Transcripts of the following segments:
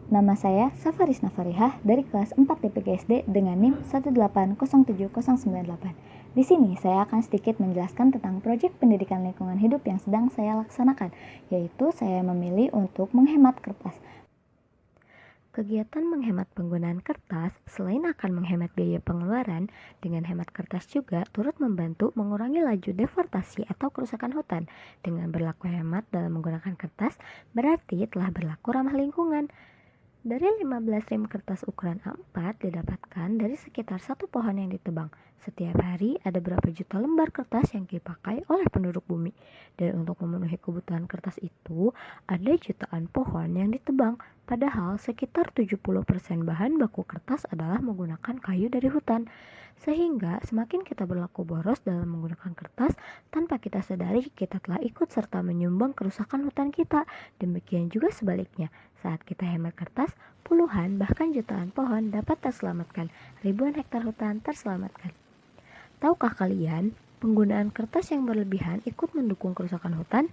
Nama saya Safaris Nafarihah dari kelas 4 TPG SD dengan NIM 1807098. Di sini saya akan sedikit menjelaskan tentang proyek pendidikan lingkungan hidup yang sedang saya laksanakan, yaitu saya memilih untuk menghemat kertas. Kegiatan menghemat penggunaan kertas selain akan menghemat biaya pengeluaran, dengan hemat kertas juga turut membantu mengurangi laju deforestasi atau kerusakan hutan. Dengan berlaku hemat dalam menggunakan kertas, berarti telah berlaku ramah lingkungan. Dari 15 rem kertas ukuran A4 didapatkan dari sekitar satu pohon yang ditebang. Setiap hari ada berapa juta lembar kertas yang dipakai oleh penduduk bumi. Dan untuk memenuhi kebutuhan kertas itu, ada jutaan pohon yang ditebang. Padahal sekitar 70% bahan baku kertas adalah menggunakan kayu dari hutan. Sehingga semakin kita berlaku boros dalam menggunakan kertas, tanpa kita sadari kita telah ikut serta menyumbang kerusakan hutan kita. Demikian juga sebaliknya, saat kita hemat kertas, puluhan bahkan jutaan pohon dapat terselamatkan, ribuan hektar hutan terselamatkan. Tahukah kalian, penggunaan kertas yang berlebihan ikut mendukung kerusakan hutan?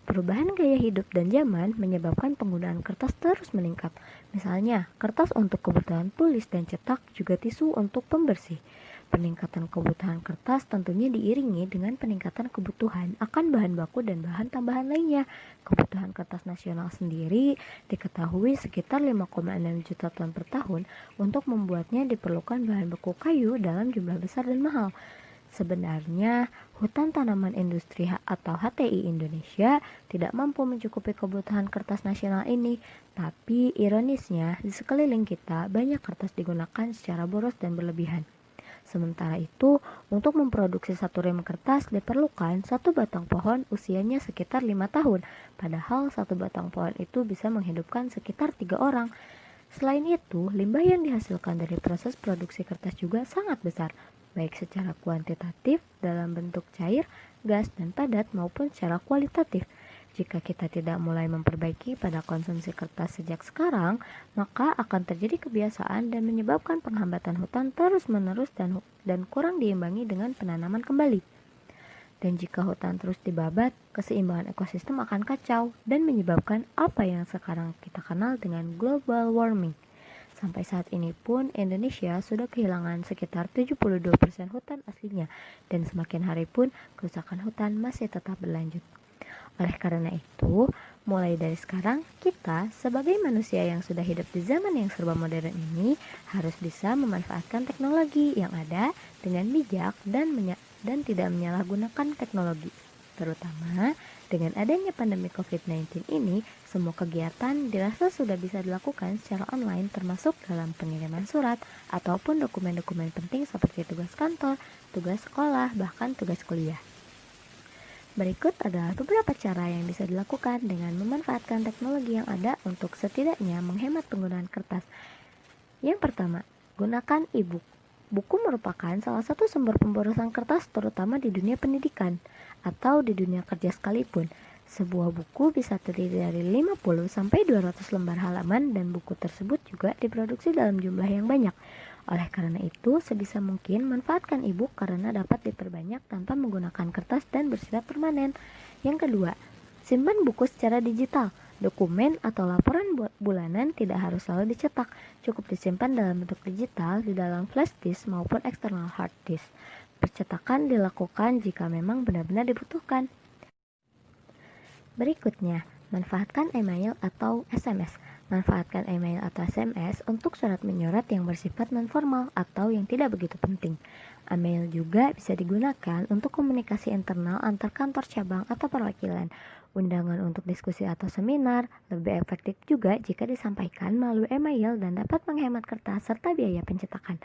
Perubahan gaya hidup dan zaman menyebabkan penggunaan kertas terus meningkat. Misalnya, kertas untuk kebutuhan tulis dan cetak, juga tisu untuk pembersih. Peningkatan kebutuhan kertas tentunya diiringi dengan peningkatan kebutuhan akan bahan baku dan bahan tambahan lainnya. Kebutuhan kertas nasional sendiri diketahui sekitar 5,6 juta ton per tahun. Untuk membuatnya diperlukan bahan baku kayu dalam jumlah besar dan mahal. Sebenarnya, Hutan Tanaman Industri atau HTI Indonesia tidak mampu mencukupi kebutuhan kertas nasional ini. Tapi ironisnya, di sekeliling kita banyak kertas digunakan secara boros dan berlebihan. Sementara itu, untuk memproduksi satu rem kertas diperlukan satu batang pohon usianya sekitar 5 tahun. Padahal satu batang pohon itu bisa menghidupkan sekitar 3 orang. Selain itu, limbah yang dihasilkan dari proses produksi kertas juga sangat besar, baik secara kuantitatif dalam bentuk cair, gas, dan padat maupun secara kualitatif. Jika kita tidak mulai memperbaiki pada konsumsi kertas sejak sekarang, maka akan terjadi kebiasaan dan menyebabkan penghambatan hutan terus-menerus dan kurang diimbangi dengan penanaman kembali. Dan jika hutan terus dibabat, keseimbangan ekosistem akan kacau dan menyebabkan apa yang sekarang kita kenal dengan global warming. Sampai saat ini pun Indonesia sudah kehilangan sekitar 72% hutan aslinya, dan semakin hari pun kerusakan hutan masih tetap berlanjut. Oleh karena itu, mulai dari sekarang kita sebagai manusia yang sudah hidup di zaman yang serba modern ini harus bisa memanfaatkan teknologi yang ada dengan bijak dan tidak menyalahgunakan teknologi. Terutama dengan adanya pandemi COVID-19 ini, semua kegiatan dirasa sudah bisa dilakukan secara online, termasuk dalam pengiriman surat ataupun dokumen-dokumen penting seperti tugas kantor, tugas sekolah, bahkan tugas kuliah. Berikut adalah beberapa cara yang bisa dilakukan dengan memanfaatkan teknologi yang ada untuk setidaknya menghemat penggunaan kertas. Yang pertama, gunakan e-book. Buku merupakan salah satu sumber pemborosan kertas terutama di dunia pendidikan atau di dunia kerja sekalipun. Sebuah buku bisa terdiri dari 50 sampai 200 lembar halaman dan buku tersebut juga diproduksi dalam jumlah yang banyak. Oleh karena itu, sebisa mungkin manfaatkan e-book karena dapat diperbanyak tanpa menggunakan kertas dan bersifat permanen. Yang kedua, simpan buku secara digital. Dokumen atau laporan bulanan tidak harus selalu dicetak, cukup disimpan dalam bentuk digital di dalam flash disk maupun external hard disk. Percetakan dilakukan jika memang benar-benar dibutuhkan. Berikutnya, manfaatkan email atau SMS. Manfaatkan email atau SMS untuk surat menyurat yang bersifat non-formal atau yang tidak begitu penting. Email juga bisa digunakan untuk komunikasi internal antar kantor cabang atau perwakilan. Undangan untuk diskusi atau seminar lebih efektif juga jika disampaikan melalui email dan dapat menghemat kertas serta biaya pencetakan.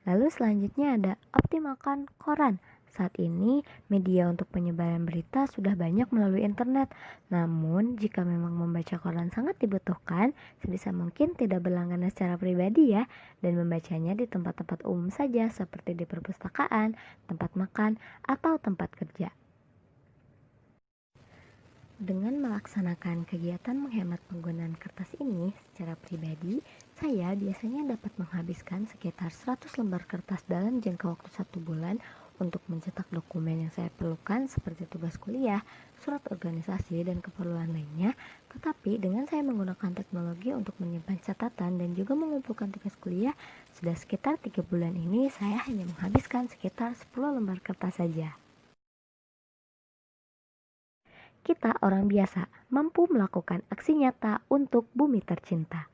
Lalu selanjutnya ada optimalkan koran. Saat ini, media untuk penyebaran berita sudah banyak melalui internet. Namun, jika memang membaca koran sangat dibutuhkan, sebisa mungkin tidak berlangganan secara pribadi ya, dan membacanya di tempat-tempat umum saja seperti di perpustakaan, tempat makan, atau tempat kerja. Dengan melaksanakan kegiatan menghemat penggunaan kertas ini secara pribadi, saya biasanya dapat menghabiskan sekitar 100 lembar kertas dalam jangka waktu 1 bulan untuk mencetak dokumen yang saya perlukan seperti tugas kuliah, surat organisasi, dan keperluan lainnya. Tetapi dengan saya menggunakan teknologi untuk menyimpan catatan dan juga mengumpulkan tugas kuliah, sudah sekitar 3 bulan ini saya hanya menghabiskan sekitar 10 lembar kertas saja. Kita orang biasa mampu melakukan aksi nyata untuk bumi tercinta.